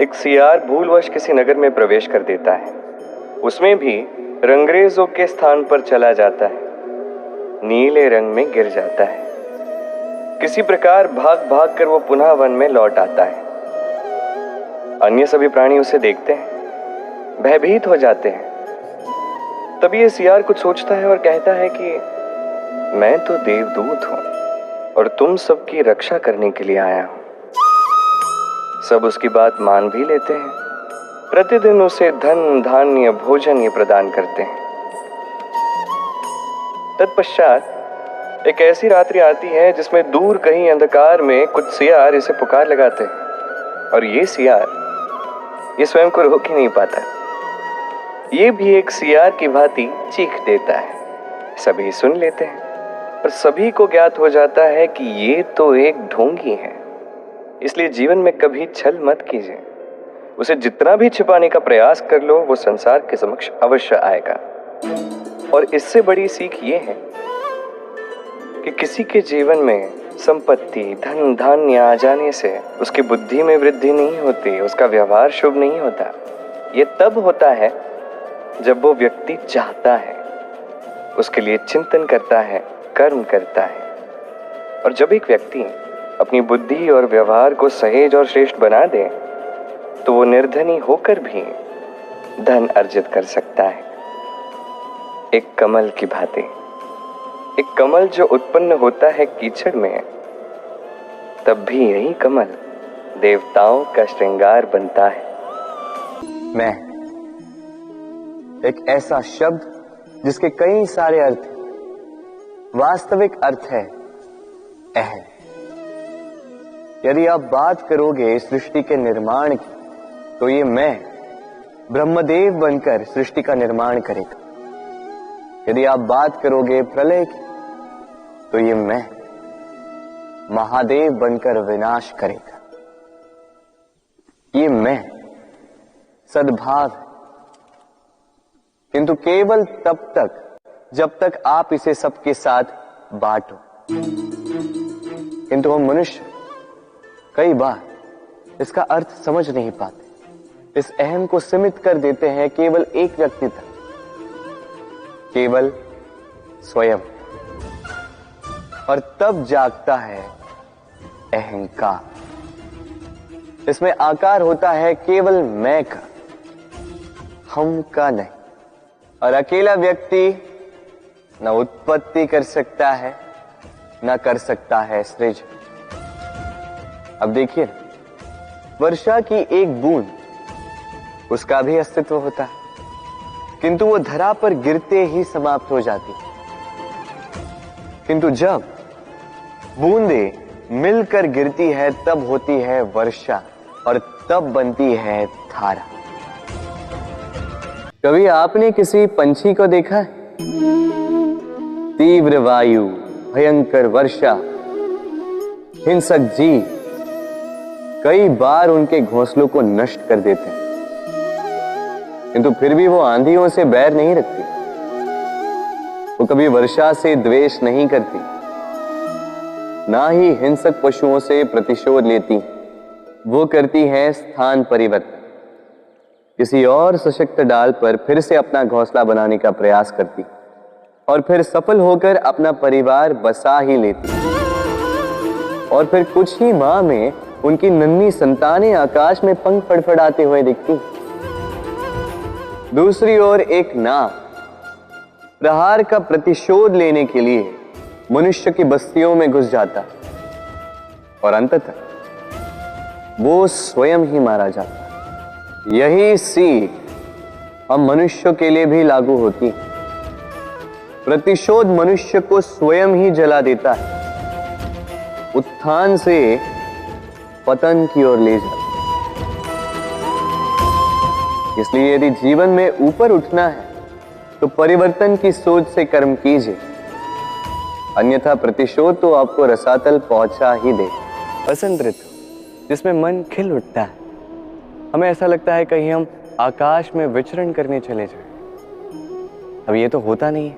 एक सियार भूलवश किसी नगर में प्रवेश कर देता है। उसमें भी रंगरेजों के स्थान पर चला जाता है, नीले रंग में गिर जाता है। किसी प्रकार भाग भाग कर वो पुनः वन में लौट आता है। अन्य सभी प्राणी उसे देखते हैं, भयभीत हो जाते हैं। तभी ये सियार कुछ सोचता है और कहता है कि मैं तो देवदूत हूं और तुम सबकी रक्षा करने के लिए आया हूं। सब उसकी बात मान भी लेते हैं। प्रतिदिन उसे धन धान्य भोजन ये प्रदान करते हैं। तत्पश्चात एक ऐसी रात्रि आती है जिसमें दूर कहीं अंधकार में कुछ सियार इसे पुकार लगाते हैं और ये सियार ये स्वयं को रोक ही नहीं पाता। ये भी एक सियार की भांति चीख देता है। सभी सुन लेते हैं और सभी को ज्ञात हो जाता है कि ये तो एक ढोंगी है। इसलिए जीवन में कभी छल मत कीजिए। उसे जितना भी छिपाने का प्रयास कर लो, वो संसार के समक्ष अवश्य आएगा। और इससे बड़ी सीख ये है कि किसी के जीवन में संपत्ति धन धान्य आ जाने से उसकी बुद्धि में वृद्धि नहीं होती, उसका व्यवहार शुभ नहीं होता। ये तब होता है जब वो व्यक्ति चाहता है, उसके लिए चिंतन करता है, कर्म करता है। और जब एक व्यक्ति अपनी बुद्धि और व्यवहार को सहेज और श्रेष्ठ बना दे तो वो निर्धनी होकर भी धन अर्जित कर सकता है। एक कमल की भांति, एक कमल जो उत्पन्न होता है कीचड़ में, तब भी यही कमल देवताओं का श्रृंगार बनता है। मैं एक ऐसा शब्द जिसके कई सारे अर्थ, वास्तविक अर्थ है अहम। यदि आप बात करोगे सृष्टि के निर्माण की, तो ये मैं ब्रह्मदेव बनकर सृष्टि का निर्माण करेगा। यदि आप बात करोगे प्रलय की, तो ये मैं महादेव बनकर विनाश करेगा। ये मैं सद्भाव है, किंतु केवल तब तक जब तक आप इसे सबके साथ बांटो। किंतु हम मनुष्य कई बार इसका अर्थ समझ नहीं पाते। इस अहम को सीमित कर देते हैं केवल एक व्यक्ति तक, केवल स्वयं। और तब जागता है अहंकार। इसमें आकार होता है केवल मैं का, हम का नहीं। और अकेला व्यक्ति न उत्पत्ति कर सकता है, न कर सकता है सृजन। अब देखिए, वर्षा की एक बूंद, उसका भी अस्तित्व होता है, किंतु वो धरा पर गिरते ही समाप्त हो जाती है। किंतु जब बूंदें मिलकर गिरती है तब होती है वर्षा और तब बनती है धारा। कभी आपने किसी पंछी को देखा है? तीव्र वायु, भयंकर वर्षा, हिंसक जीव कई बार उनके घोंसलों को नष्ट कर देते हैं, किंतु फिर भी वो आंधियों से बैर नहीं रखती। वो कभी वर्षा से द्वेष नहीं करती, ना ही हिंसक पशुओं से प्रतिशोध लेती। वो करती है स्थान परिवर्तन, किसी और सशक्त डाल पर फिर से अपना घोंसला बनाने का प्रयास करती और फिर सफल होकर अपना परिवार बसा ही लेती। और फिर कुछ ही माह में उनकी नन्ही संतानें आकाश में पंख फड़फड़ाते हुए दिखती। दूसरी ओर एक नाग प्रहार का प्रतिशोध लेने के लिए मनुष्य की बस्तियों में घुस जाता और अंततः वो स्वयं ही मारा जाता। यही सीख हम मनुष्यों के लिए भी लागू होती। प्रतिशोध मनुष्य को स्वयं ही जला देता है, उत्थान से पतन की ओर ले जाता। इसलिए यदि जीवन में ऊपर उठना है तो परिवर्तन की सोच से कर्म कीजिए, अन्यथा प्रतिशोध तो आपको रसातल पहुंचा ही दे। बसंत ऋतु जिसमें मन खिल उठता है, हमें ऐसा लगता है कहीं हम आकाश में विचरण करने चले जाएं। अब ये तो होता नहीं है,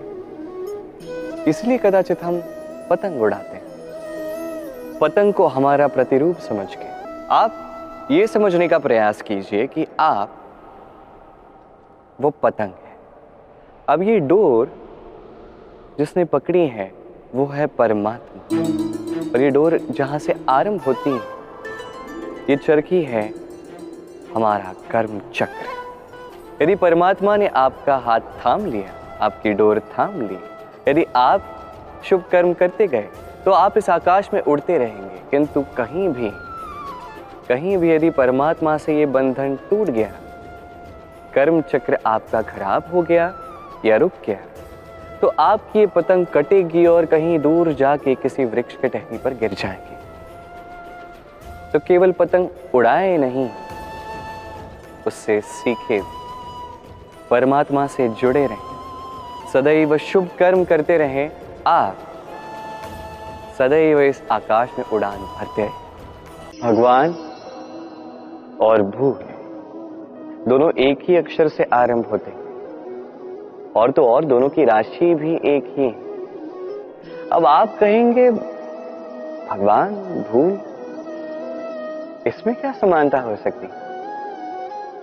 इसलिए कदाचित हम पतंग उड़ाते हैं। पतंग को हमारा प्रतिरूप समझ के आप ये समझने का प्रयास कीजिए कि आप वो पतंग है। अब ये डोर जिसने पकड़ी है वो है परमात्मा, और ये डोर जहां से आरंभ होती है, ये चरखी है हमारा कर्म चक्र। यदि परमात्मा ने आपका हाथ थाम लिया, आपकी डोर थाम ली, यदि आप शुभ कर्म करते गए तो आप इस आकाश में उड़ते रहेंगे। किंतु कहीं भी यदि परमात्मा से ये बंधन टूट गया, कर्म चक्र आपका खराब हो गया या रुक गया, तो आपकी ये पतंग कटेगी और कहीं दूर जाके किसी वृक्ष के टहनी पर गिर जाएगी। तो केवल पतंग उड़ाए नहीं, उससे सीखे, परमात्मा से जुड़े रहें, सदैव शुभ कर्म करते रहें, आप सदैव इस आकाश में उड़ान भरते रहें। भगवान और भूल दोनों एक ही अक्षर से आरंभ होते हैं, और तो और दोनों की राशि भी एक ही है। अब आप कहेंगे भगवान भूल, इसमें क्या समानता हो सकती?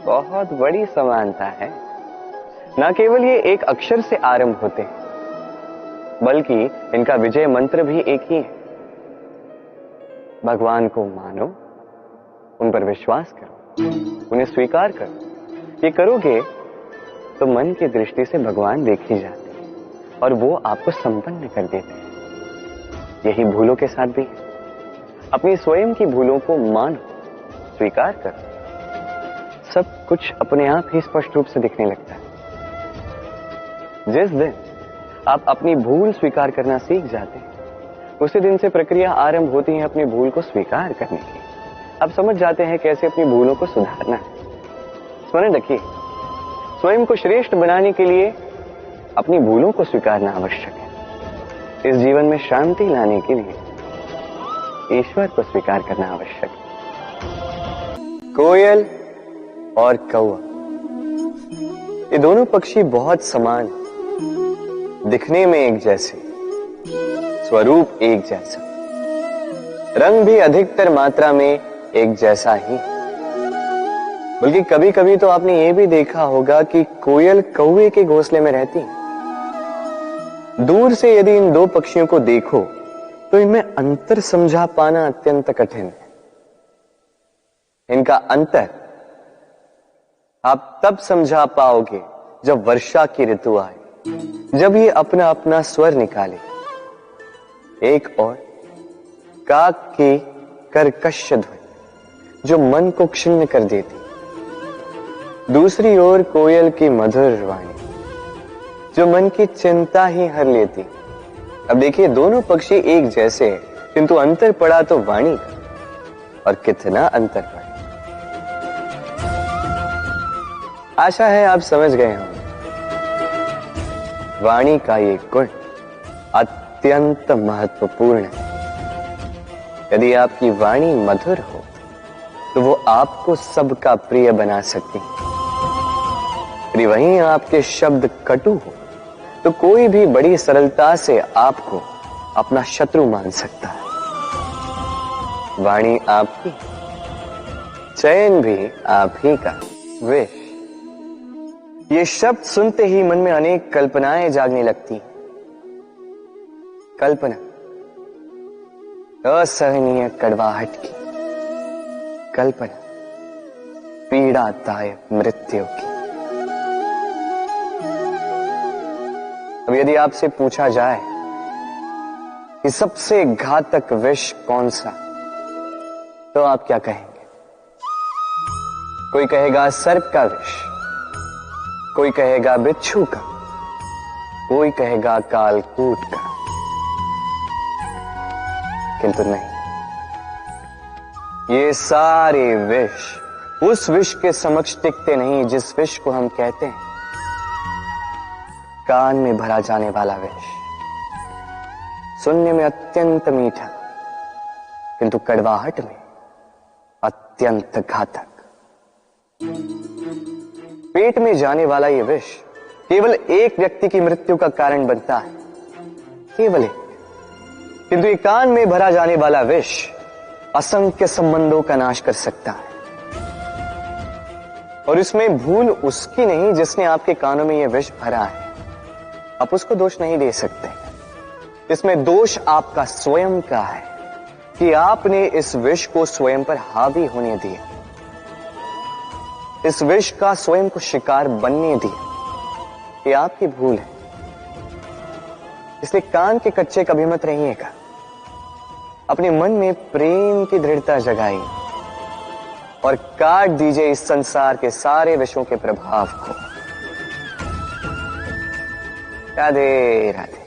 बहुत बड़ी समानता है। न केवल ये एक अक्षर से आरंभ होते हैं, बल्कि इनका विजय मंत्र भी एक ही है। भगवान को मानो, उन पर विश्वास करो, उन्हें स्वीकार करो। ये करोगे तो मन की दृष्टि से भगवान देख ही जाते हैं और वो आपको संपन्न कर देते हैं। यही भूलों के साथ भी है। अपनी स्वयं की भूलों को मानो, स्वीकार करो, सब कुछ अपने आप ही स्पष्ट रूप से दिखने लगता है। जिस दिन आप अपनी भूल स्वीकार करना सीख जाते हैं, उसी दिन से प्रक्रिया आरंभ होती है अपनी भूल को स्वीकार करने की। आप समझ जाते हैं कैसे अपनी भूलों को सुधारना है। स्मरण रखिए, स्वयं को श्रेष्ठ बनाने के लिए अपनी भूलों को स्वीकारना आवश्यक है। इस जीवन में शांति लाने के लिए ईश्वर को स्वीकार करना आवश्यक है। कोयल और कौवा, ये दोनों पक्षी बहुत समान, दिखने में एक जैसे, स्वरूप एक जैसा, रंग भी अधिकतर मात्रा में एक जैसा ही। बल्कि कभी कभी तो आपने ये भी देखा होगा कि कोयल कौवे के घोंसले में रहती है। दूर से यदि इन दो पक्षियों को देखो तो इनमें अंतर समझा पाना अत्यंत कठिन है। इनका अंतर आप तब समझा पाओगे जब वर्षा की ऋतु आए, जब ये अपना अपना स्वर निकाले। एक और काक की कर्कश ध्वनि जो मन को क्षुण्ण कर देती, दूसरी ओर कोयल की मधुर वाणी जो मन की चिंता ही हर लेती। अब देखिए, दोनों पक्षी एक जैसे हैं, किंतु अंतर पड़ा तो वाणी का, और कितना अंतर पड़ा। आशा है आप समझ गए होंगे। वाणी का ये गुण अत्यंत महत्वपूर्ण है। यदि आपकी वाणी मधुर हो तो वो आपको सबका प्रिय बना सकती है। यदि वहीं आपके शब्द कटु हो तो कोई भी बड़ी सरलता से आपको अपना शत्रु मान सकता है। वाणी आपकी, चयन भी आप ही का। विष, ये शब्द सुनते ही मन में अनेक कल्पनाएं जागने लगती। कल्पना असहनीय कड़वाहट की, कल्पना पीड़ादायक मृत्यु की। अब यदि आपसे पूछा जाए कि सबसे घातक विष कौन सा, तो आप क्या कहेंगे? कोई कहेगा सर्प का विष, कोई कहेगा बिच्छू का, कोई कहेगा कालकूट का। किंतु नहीं, ये सारे विष उस विष के समक्ष टिकते नहीं जिस विष को हम कहते हैं कान में भरा जाने वाला विष। सुनने में अत्यंत मीठा, किंतु कड़वाहट में अत्यंत घातक। पेट में जाने वाला यह विष केवल एक व्यक्ति की मृत्यु का कारण बनता है, केवल एक। किंतु कान में भरा जाने वाला विष असंख्य संबंधों का नाश कर सकता है। और इसमें भूल उसकी नहीं जिसने आपके कानों में यह विष भरा है। आप उसको दोष नहीं दे सकते। इसमें दोष आपका स्वयं का है कि आपने इस विष को स्वयं पर हावी होने दिया, इस विष का स्वयं को शिकार बनने दिया। ये आपकी भूल है। इसलिए कान के कच्चे कभी मत रहिएगा। अपने मन में प्रेम की दृढ़ता जगाइए और काट दीजिए इस संसार के सारे विषयों के प्रभाव को। राधे राधे।